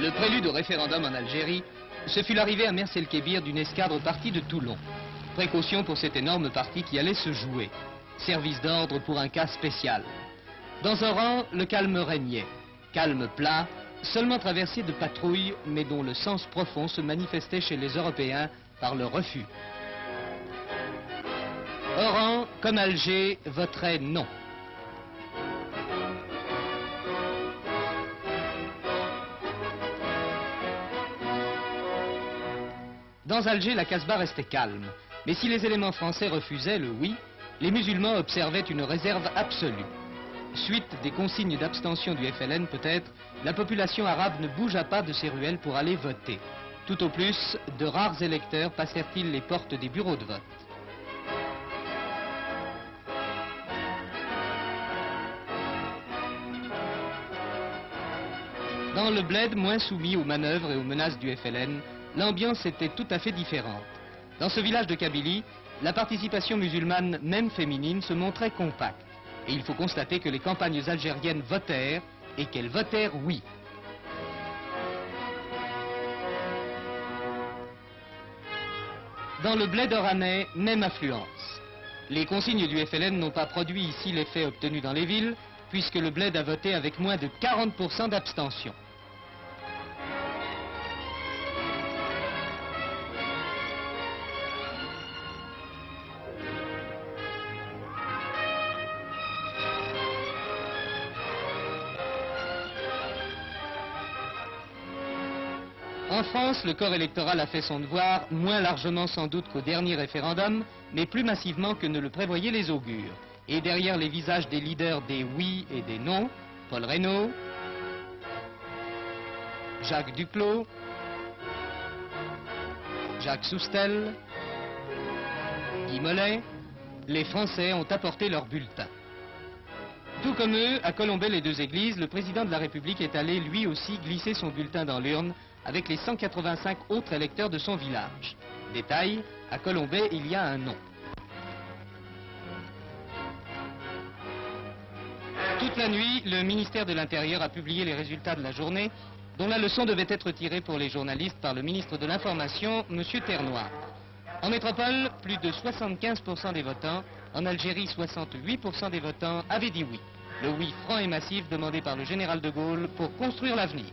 Le prélude au référendum en Algérie, ce fut l'arrivée à Mers el-Kébir d'une escadre partie de Toulon. Précaution pour cette énorme partie qui allait se jouer. Service d'ordre pour un cas spécial. Dans un rang, le calme régnait. Calme plat, seulement traversé de patrouilles, mais dont le sens profond se manifestait chez les Européens par le refus. Oran, comme Alger, voterait non. Dans Alger, la Casbah restait calme. Mais si les éléments français refusaient le oui, les musulmans observaient une réserve absolue. Suite des consignes d'abstention du FLN peut-être, la population arabe ne bougea pas de ses ruelles pour aller voter. Tout au plus, de rares électeurs passèrent-ils les portes des bureaux de vote. Dans le bled moins soumis aux manœuvres et aux menaces du FLN, l'ambiance était tout à fait différente. Dans ce village de Kabylie, la participation musulmane, même féminine, se montrait compacte. Et il faut constater que les campagnes algériennes votèrent, et qu'elles votèrent oui. Dans le bled oranais, même affluence. Les consignes du FLN n'ont pas produit ici l'effet obtenu dans les villes, puisque le bled a voté avec moins de 40% d'abstention. En France, le corps électoral a fait son devoir, moins largement sans doute qu'au dernier référendum, mais plus massivement que ne le prévoyaient les augures. Et derrière les visages des leaders des oui et des non, Paul Reynaud, Jacques Duclos, Jacques Soustel, Guy Mollet, les Français ont apporté leur bulletin. Tout comme eux, à Colombey-les-Deux-Églises, le président de la République est allé lui aussi glisser son bulletin dans l'urne avec les 185 autres électeurs de son village. Détail, à Colombey, il y a un non. Toute la nuit, le ministère de l'Intérieur a publié les résultats de la journée, dont la leçon devait être tirée pour les journalistes par le ministre de l'Information, M. Ternoire. En métropole, plus de 75% des votants, en Algérie 68% des votants avaient dit oui. Le oui franc et massif demandé par le général de Gaulle pour construire l'avenir.